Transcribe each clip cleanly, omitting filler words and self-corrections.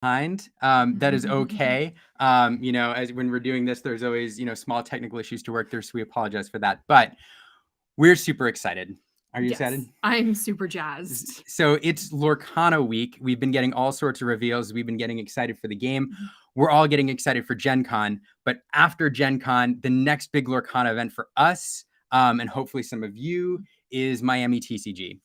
behind. That is okay. As when we're doing this, there's always, small technical issues to work through. So we apologize for that, but we're super excited. Are you excited? I'm super jazzed. So it's Lorcana week. We've been getting all sorts of reveals. We've been getting excited for the game. We're all getting excited for Gen Con. But after Gen Con, the next big Lorcana event for us, and hopefully some of you, is Miami TCG.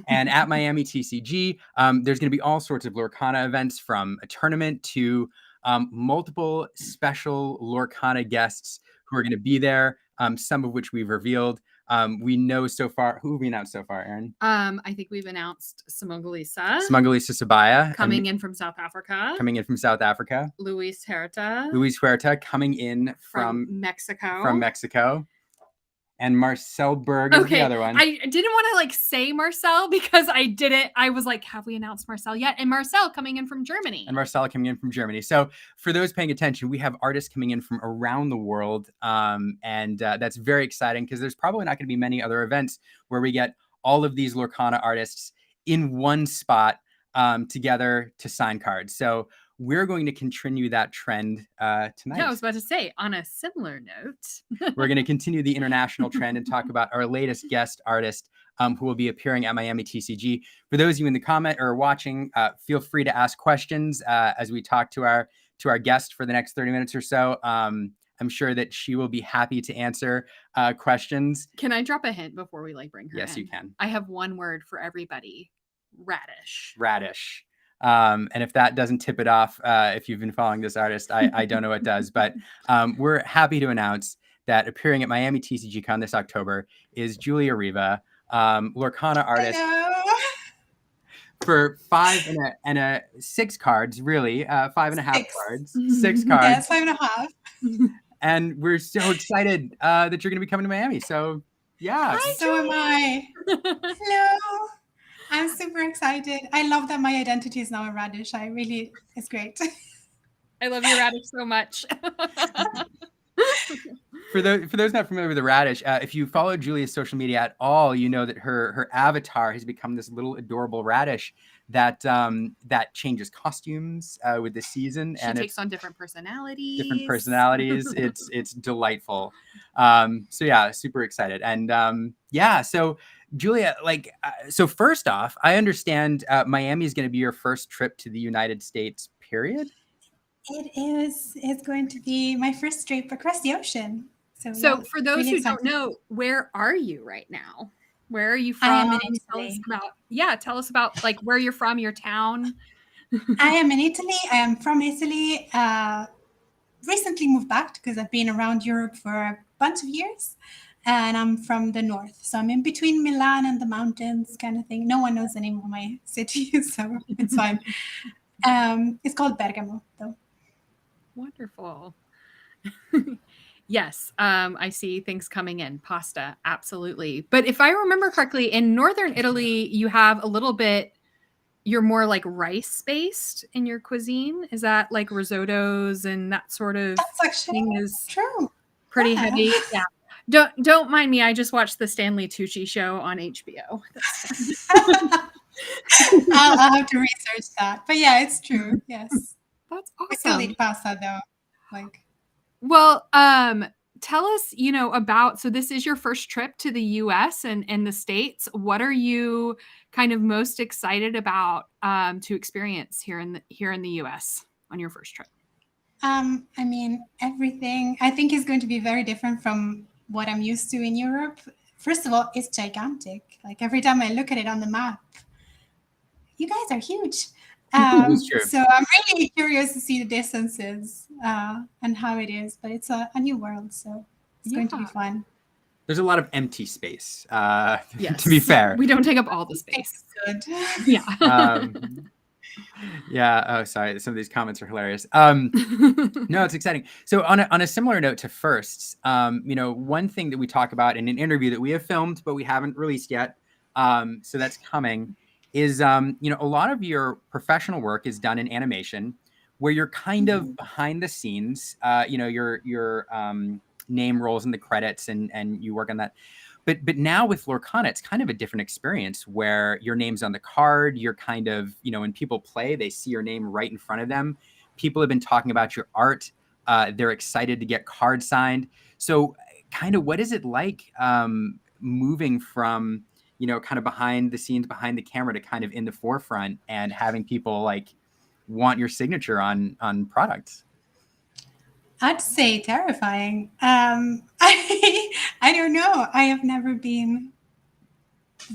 And at Miami TCG, there's going to be all sorts of Lorcana events, from a tournament to multiple special Lorcana guests who are going to be there, some of which we've revealed. We know so far. Who have we announced so far, Erin? I think we've announced Smugalisa Sabaya. Coming in from South Africa. Luis Huerta. Coming in from Mexico. And Marcel Berg is the other one. I didn't want to say Marcel because I didn't. I was like, have we announced Marcel yet? And Marcel coming in from Germany. So for those paying attention, we have artists coming in from around the world. And that's very exciting because there's probably not going to be many other events where we get all of these Lorcana artists in one spot together to sign cards. So we're going to continue that trend tonight. Yeah, I was about to say, on a similar note, we're going to continue the international trend and talk about our latest guest artist who will be appearing at Miami TCG. For those of you in the comment or watching, feel free to ask questions as we talk to our guest for the next 30 minutes or so. I'm sure that she will be happy to answer questions. Can I drop a hint before we bring her in? Yes, you can. I have one word for everybody. Radish. And if that doesn't tip it off, if you've been following this artist, I don't know what does, but we're happy to announce that appearing at Miami TCG Con this October is Julia Riva, Lorcana artist. Hello. For 5 and 6 cards, really, 5.5 cards, 6 cards. Yes, 5.5. And we're so excited that you're going to be coming to Miami. So yeah. Hi, so am I. Hello. I'm super excited. I love that my identity is now a radish. It's great. I love your radish so much. For those not familiar with the radish, if you follow Julia's social media at all, you know that her avatar has become this little adorable radish that changes costumes with the season. She takes on different personalities. It's delightful. So yeah, super excited. And so Julia, so first off, I understand Miami is going to be your first trip to the United States, period? It is. It's going to be my first trip across the ocean. So for those really who don't know, where are you right now? Where are you from? I am in Italy. Tell us about where you're from, your town. I am in Italy. I am from Italy. Recently moved back because I've been around Europe for a bunch of years. And I'm from the north. So I'm in between Milan and the mountains kind of thing. No one knows the name of my city, so it's fine. It's called Bergamo, though. Wonderful. Yes, I see things coming in. Pasta, absolutely. But if I remember correctly, in northern Italy, you have a little bit, you're more rice-based in your cuisine. Is that risottos and that sort of thing is true. Pretty heavy. Yeah. Don't mind me. I just watched the Stanley Tucci show on HBO. I'll have to research that. But yeah, it's true. Yes. That's awesome. I still eat pasta though. Well, tell us, about, so this is your first trip to the US and the States. What are you kind of most excited about to experience here in the US on your first trip? I mean, everything I think is going to be very different from what I'm used to in Europe. First of all, it's gigantic. Every time I look at it on the map, you guys are huge. So I'm really curious to see the distances and how it is. But it's a new world, so it's going to be fun. There's a lot of empty space, yes. To be fair. We don't take up all the space. It's good. Yeah. Yeah. Oh, sorry. Some of these comments are hilarious. No, it's exciting. So on a similar note to firsts, one thing that we talk about in an interview that we have filmed, but we haven't released yet. So that's coming is, a lot of your professional work is done in animation where you're kind of behind the scenes, your name rolls in the credits and you work on that. But now with Lorcana, it's kind of a different experience where your name's on the card. You're kind of, when people play, they see your name right in front of them. People have been talking about your art. They're excited to get cards signed. So kind of what is it like moving from, kind of behind the scenes, behind the camera to kind of in the forefront and having people like want your signature on products? I'd say terrifying. I don't know. I have never been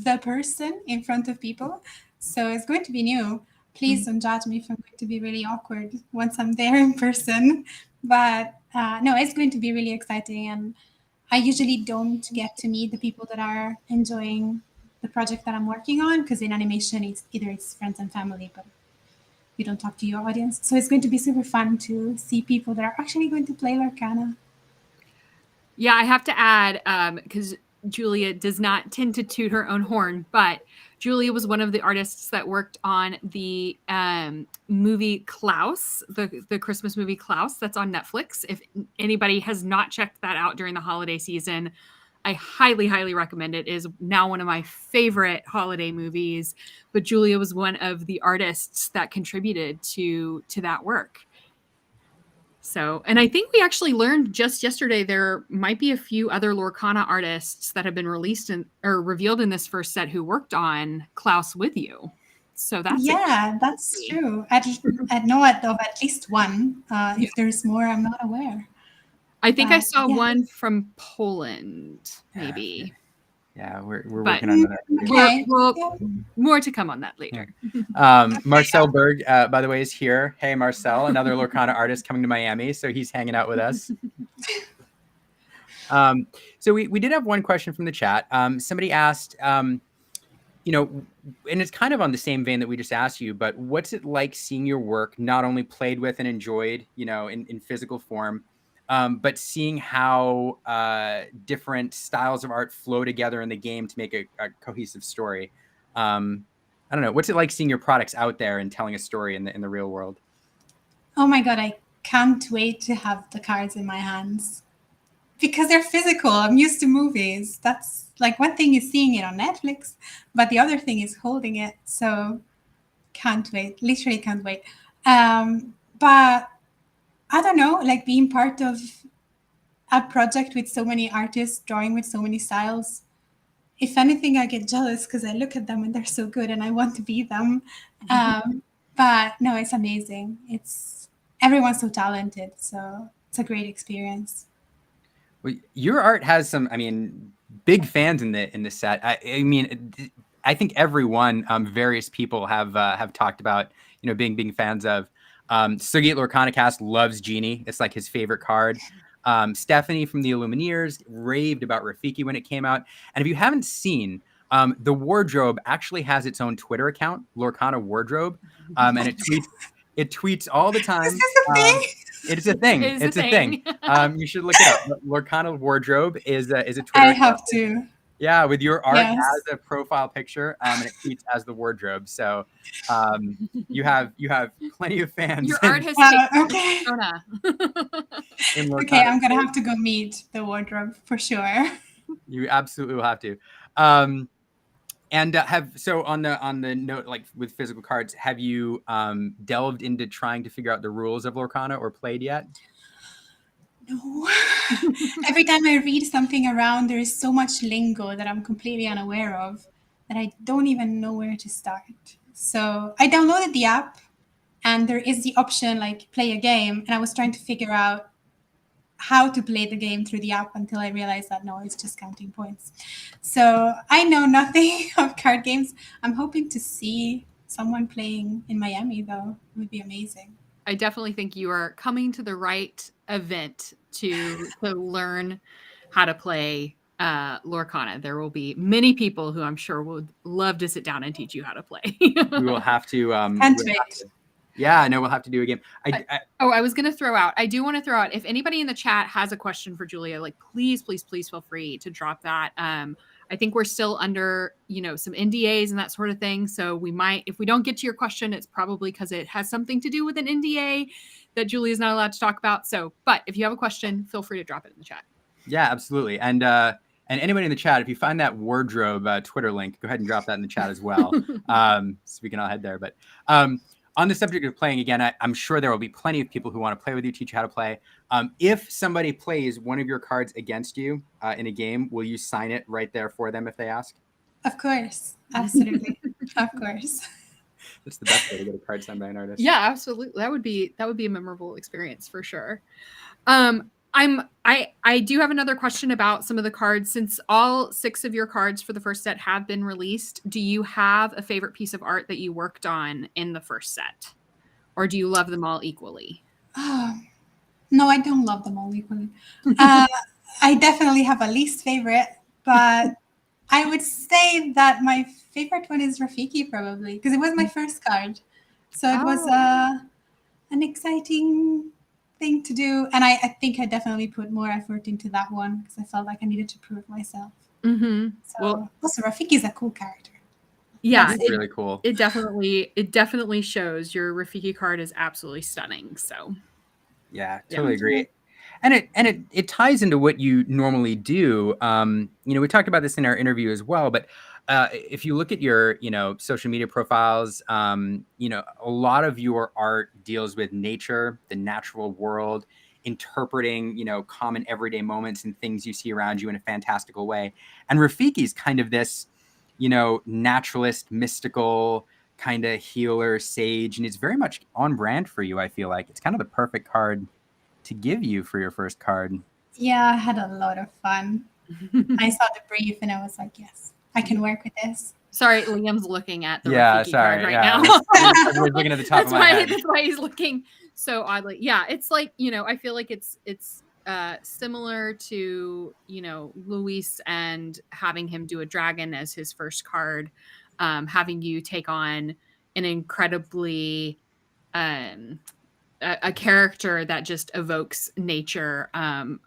the person in front of people, so it's going to be new. Please don't judge me if I'm going to be really awkward once I'm there in person. But no, it's going to be really exciting, and I usually don't get to meet the people that are enjoying the project that I'm working on, because in animation it's either friends and family, but you don't talk to your audience. So it's going to be super fun to see people that are actually going to play Lorcana. Yeah, I have to add, because Julia does not tend to toot her own horn, but Julia was one of the artists that worked on the movie Klaus, the Christmas movie Klaus that's on Netflix. If anybody has not checked that out during the holiday season, I highly, highly recommend it. It is now one of my favorite holiday movies. But Julia was one of the artists that contributed to that work. So, and I think we actually learned just yesterday there might be a few other Lorcana artists that have been released or revealed in this first set who worked on Klaus with you. So that's that's true. I know of at least one. If there's more, I'm not aware. I think I saw one from Poland, maybe. Yeah, we're working on that. Okay. More to come on that later. Marcel Berg, by the way, is here. Hey, Marcel, another Lorcana artist coming to Miami, so he's hanging out with us. So we did have one question from the chat. Somebody asked, and it's kind of on the same vein that we just asked you, but what's it like seeing your work not only played with and enjoyed, in physical form, but seeing how different styles of art flow together in the game to make a cohesive story? I don't know. What's it like seeing your products out there and telling a story in the real world? Oh my God, I can't wait to have the cards in my hands because they're physical. I'm used to movies. That's like one thing is seeing it on Netflix, but the other thing is holding it. So can't wait. Literally can't wait. But I don't know, like being part of a project with so many artists, drawing with so many styles. If anything, I get jealous because I look at them and they're so good and I want to be them. But no, it's amazing. Everyone's so talented. So it's a great experience. Well, your art has some, big fans in the set. I think everyone, various people have talked about, being fans of. Sugi at Lorcana Cast loves Genie. It's like his favorite card. Stephanie from the Illumineers raved about Rafiki when it came out. And if you haven't seen, the wardrobe actually has its own Twitter account, Lorcana Wardrobe, and it tweets all the time. Is this a thing? It's a thing. It's a thing. You should look it up. Lorcana Wardrobe is a Twitter I account. have to. Yeah, with your art as a profile picture, and it tweets as the wardrobe. So you have plenty of fans. Your art has okay. Okay, I'm gonna have to go meet the wardrobe for sure. You absolutely will have to. And so on the note, like with physical cards, have you delved into trying to figure out the rules of Lorcana or played yet? No. Every time I read something around, there is so much lingo that I'm completely unaware of that I don't even know where to start. So I downloaded the app and there is the option like play a game. And I was trying to figure out how to play the game through the app until I realized that no, it's just counting points. So I know nothing of card games. I'm hoping to see someone playing in Miami though. It would be amazing. I definitely think you are coming to the right event to learn how to play Lorcana. There will be many people who I'm sure would love to sit down and teach you how to play. We will have to. Yeah, no, we'll have to do a game. I was going to throw out. I do want to throw out. If anybody in the chat has a question for Julia, like please feel free to drop that. I think we're still under, some NDAs and that sort of thing. So we might, if we don't get to your question, it's probably because it has something to do with an NDA that Julia is not allowed to talk about. So, but if you have a question, feel free to drop it in the chat. Yeah, absolutely. And And anybody in the chat, if you find that wardrobe Twitter link, go ahead and drop that in the chat as well. So we can all head there. But on the subject of playing, again, I'm sure there will be plenty of people who want to play with you, teach you how to play. If somebody plays one of your cards against you in a game, will you sign it right there for them if they ask? Of course. Absolutely. Of course. That's the best way to get a card signed by an artist. Yeah, absolutely. That would be a memorable experience for sure. I do have another question about some of the cards. Since all 6 of your cards for the first set have been released, do you have a favorite piece of art that you worked on in the first set? Or do you love them all equally? No, I don't love them all equally. I definitely have a least favorite, but I would say that my favorite one is Rafiki, probably, because it was my first card. So it was an exciting thing to do. And I think I definitely put more effort into that one because I felt like I needed to prove myself. Mm-hmm. So also Rafiki is a cool character. Yeah, it's really cool. It definitely shows. Your Rafiki card is absolutely stunning. So yeah, totally agree. And it ties into what you normally do. We talked about this in our interview as well, but if you look at your, social media profiles, a lot of your art deals with nature, the natural world, interpreting, common everyday moments and things you see around you in a fantastical way. And Rafiki is kind of this, naturalist, mystical kind of healer, sage, and it's very much on brand for you. I feel like it's kind of the perfect card to give you for your first card. Yeah, I had a lot of fun. I saw the brief and I was like, yes, I can work with this. Sorry, Liam's looking at the Rafiki card right now. Everyone's looking at the top of my head. That's why he's looking so oddly. Yeah, it's like, I feel like it's similar to, Luis and having him do a dragon as his first card, having you take on an incredibly a character that just evokes nature.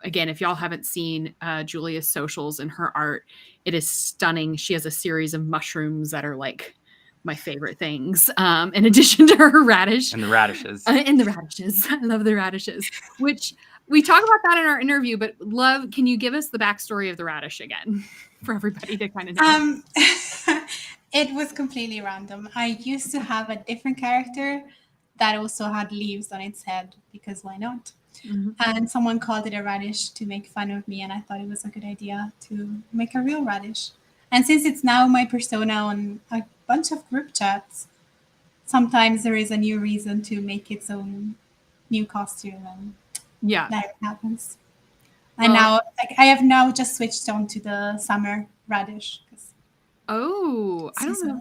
Again, if y'all haven't seen Julia's socials and her art, it is stunning. She has a series of mushrooms that are like my favorite things, in addition to her radish. And the radishes. And the radishes. I love the radishes, which we talk about that in our interview, but can you give us the backstory of the radish again for everybody to kind of know? It was completely random. I used to have a different character that also had leaves on its head, because why not? Mm-hmm. And someone called it a radish to make fun of me, and I thought it was a good idea to make a real radish. And since it's now my persona on a bunch of group chats, sometimes there is a new reason to make its own new costume, and that happens. And now I have now just switched on to the summer radish. I don't know.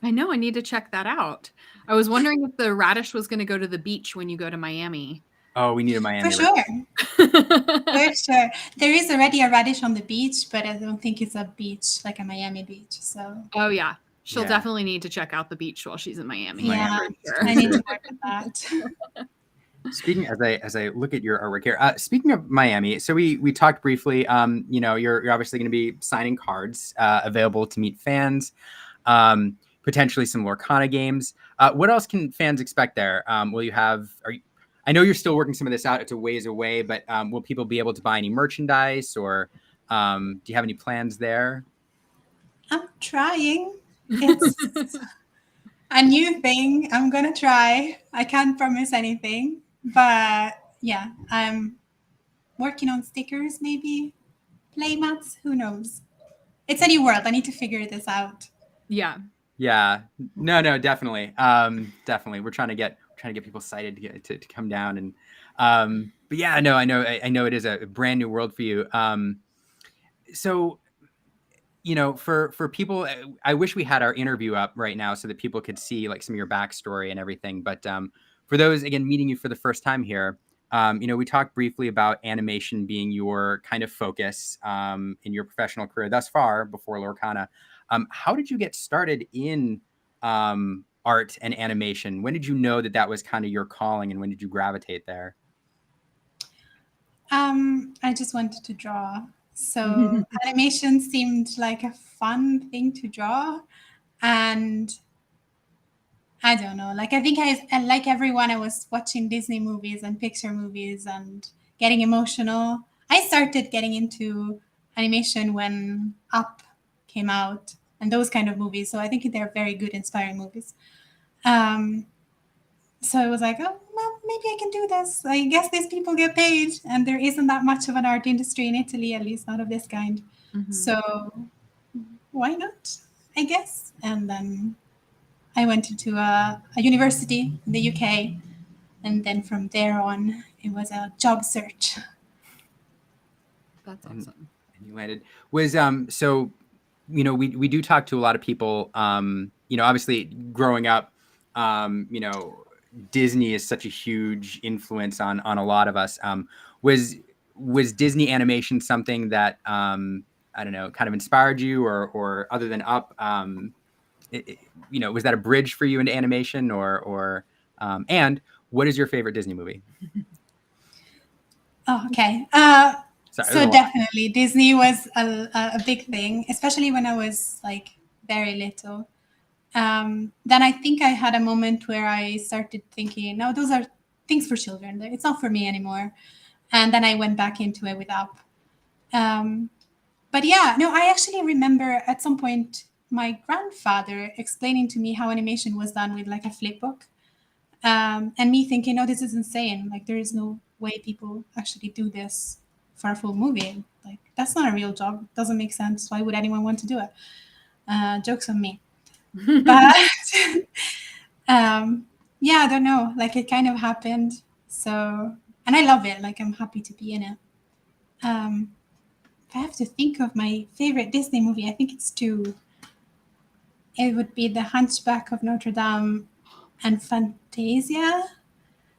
I know. I need to check that out. I was wondering if the radish was going to go to the beach when you go to Miami. Oh, we need a Miami. For sure. For sure. There is already a radish on the beach, but I don't think it's a beach like a Miami beach. So. Oh yeah, she'll definitely need to check out the beach while she's in Miami. Yeah, sure. I need to work on that. Speaking as I look at your artwork here, speaking of Miami, so we talked briefly. You're obviously going to be signing cards available to meet fans, potentially some Lorcana games. What else can fans expect there? Will you have? I know you're still working some of this out. It's a ways away, but will people be able to buy any merchandise, or do you have any plans there? I'm trying. It's a new thing. I'm gonna try. I can't promise anything. But yeah, I'm working on stickers, maybe play mats. Who knows? It's a new world. I need to figure this out. Yeah. No, definitely. Definitely. We're trying to get people excited to come down, and but yeah, no, I know it is a brand new world for you. So for people, I wish we had our interview up right now so that people could see like some of your backstory and everything. But for those, again, meeting you for the first time here, we talked briefly about animation being your kind of focus in your professional career thus far before Lorcana. How did you get started in art and animation? When did you know that was kind of your calling, and when did you gravitate there? I just wanted to draw. So animation seemed like a fun thing to draw. And I don't know, like I think I like everyone, I was watching Disney movies and Pixar movies and getting emotional. I started getting into animation when Up came out and those kind of movies. So I think they're very good, inspiring movies. So I was like, oh, well, maybe I can do this. I guess these people get paid, and there isn't that much of an art industry in Italy, at least not of this kind. So why not, I guess? And then I went into a university in the UK, and then from there on, it was a job search. That's awesome. And you landed. Was so, you know, we do talk to a lot of people. You know, obviously growing up, you know, Disney is such a huge influence on a lot of us. Was Disney animation something that I don't know, kind of inspired you, or other than Up, you know, was that a bridge for you into animation, or and what is your favorite Disney movie? Oh, okay. Sorry, So definitely Disney was a big thing, especially when I was like very little. Then I think I had a moment where I started thinking, no, those are things for children. It's not for me anymore. And then I went back into it with Up. But yeah, no, I actually remember at some point my grandfather explaining to me how animation was done with like a flip book. And me thinking, oh, this is insane. Like, there is no way people actually do this for a full movie. Like, that's not a real job. It doesn't make sense. Why would anyone want to do it? Jokes on me. But yeah, I don't know. Like, it kind of happened. So, and I love it. Like, I'm happy to be in it. If I have to think of my favorite Disney movie, I think it's two. It would be The Hunchback of Notre Dame and Fantasia.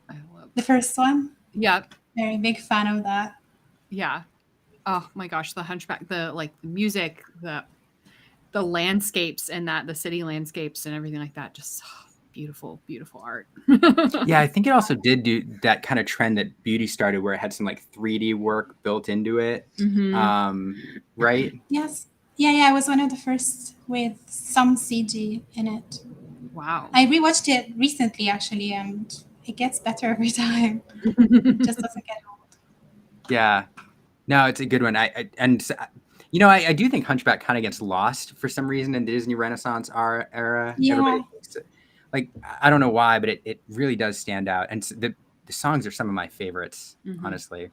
I love The first one. Yeah. Very big fan of that. Yeah. Oh my gosh, the Hunchback, the music, the landscapes and the city landscapes and everything like that, just beautiful, beautiful art. Yeah, I think it also did do that kind of trend that beauty started, where it had some like 3D work built into it. Right? Yes. Yeah, I was one of the first with some CG in it. Wow. I rewatched it recently, actually, and it gets better every time. It just doesn't get old. Yeah. No, it's a good one. I do think Hunchback kind of gets lost for some reason in the Disney Renaissance era. Yeah. Everybody thinks like, I don't know why, but it really does stand out. And the songs are some of my favorites, honestly.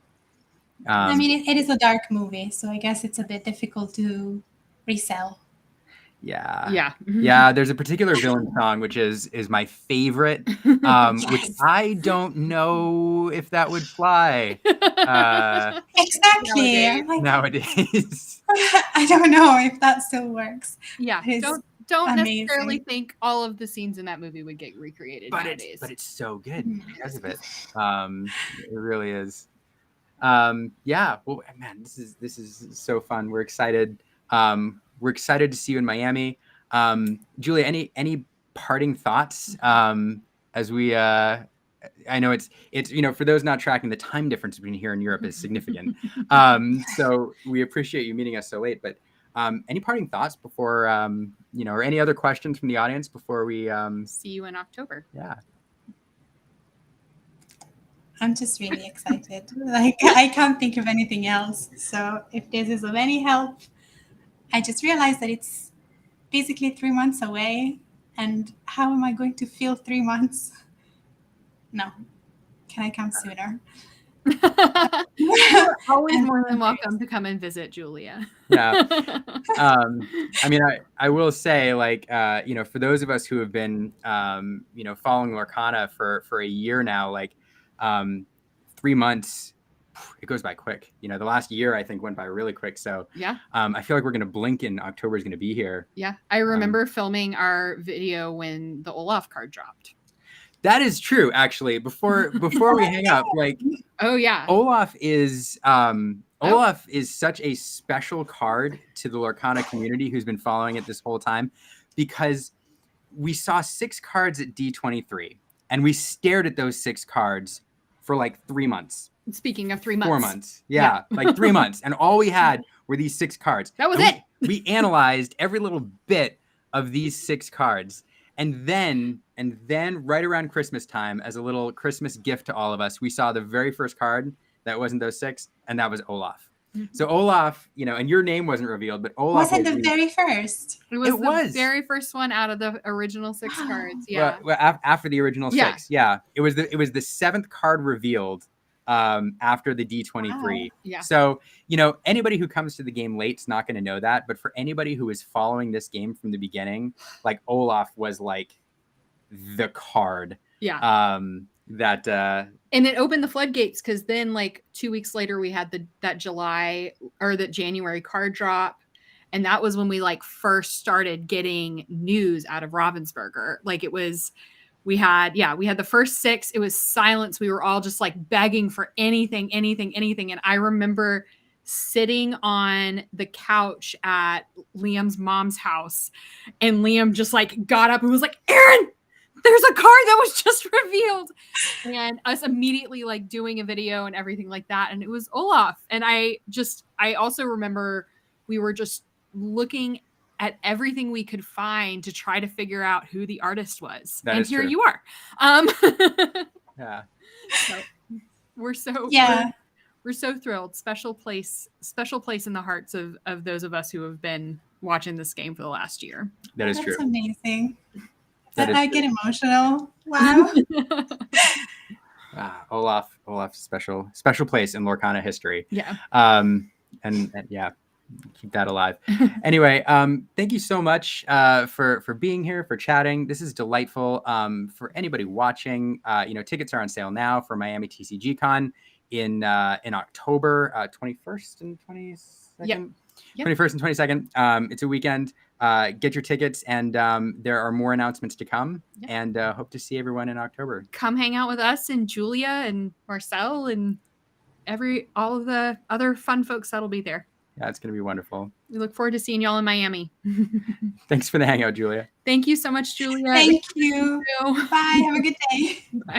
I mean, it is a dark movie, so I guess it's a bit difficult to resell. Yeah. There's a particular villain song which is my favorite, which I don't know if that would fly. Exactly. Nowadays. I don't know if that still works. Yeah. Don't necessarily think all of the scenes in that movie would get recreated nowadays. But it's so good because of it. It really is. Yeah. Well, man, this is so fun. We're excited. We're excited to see you in Miami. Julia, any parting thoughts as we I know it's you know, for those not tracking, the time difference between here and Europe is significant. So we appreciate you meeting us so late, but any parting thoughts before you know, or any other questions from the audience before we see you in October? Yeah. I'm just really excited. Like, I can't think of anything else. So if this is of any help, I just realized that it's basically 3 months away. And how am I going to feel 3 months? No. Can I come sooner? You're always more than welcome to come and visit, Julia. Yeah. I mean, I will say, like, you know, for those of us who have been, you know, following Lorcana for a year now, like, 3 months, it goes by quick. You know, the last year I think went by really quick. So yeah, I feel like we're going to blink and October is going to be here. Yeah. I remember filming our video when the Olaf card dropped. That is true, actually. Before we hang up, like, oh yeah, Olaf is such a special card to the Lorcana community who's been following it this whole time, because we saw 6 cards at D23 and we stared at those 6 cards for like 3 months. Speaking of 3 months, 4 months, yeah. Like 3 months, and all we had were these 6 cards. That was it. We analyzed every little bit of these 6 cards. And then right around Christmas time, as a little Christmas gift to all of us, we saw the very first card that wasn't those 6, and that was Olaf. So Olaf, and your name wasn't revealed, but Olaf Was it the very first? It was It the was. very first one out of the original 6 cards. Yeah. Well, after the original 6. Yeah. It was the 7th card revealed after the D23. Wow. Yeah. So, anybody who comes to the game late is not going to know that. But for anybody who is following this game from the beginning, like Olaf was like the card. Yeah. That and it opened the floodgates because then like 2 weeks later we had that January card drop. And that was when we like first started getting news out of Ravensburger. Like we had the first 6. It was silence. We were all just like begging for anything. And I remember sitting on the couch at Liam's mom's house, and Liam just like got up and was like, "Aaron, there's a card that was just revealed," and us immediately like doing a video and everything like that. And it was Olaf. And I also remember we were just looking at everything we could find to try to figure out who the artist was. That and is here true. you are. Yeah. So we're so thrilled. Special place in the hearts of those of us who have been watching this game for the last year. That is true. That's amazing. I get emotional. Wow. Olaf's special place in Lorcana history. Yeah. And yeah, keep that alive. Anyway, thank you so much for being here, for chatting. This is delightful. For anybody watching, tickets are on sale now for Miami TCG Con in October 21st and 22nd. Yep. 21st and 22nd. It's a weekend. Get your tickets, and there are more announcements to come. Yep. And hope to see everyone in October. Come hang out with us and Julia and Marcel and all of the other fun folks that'll be there. Yeah, it's going to be wonderful. We look forward to seeing y'all in Miami. Thanks for the hangout, Julia. Thank you so much, Julia. Thank you. Bye. Have a good day. Bye.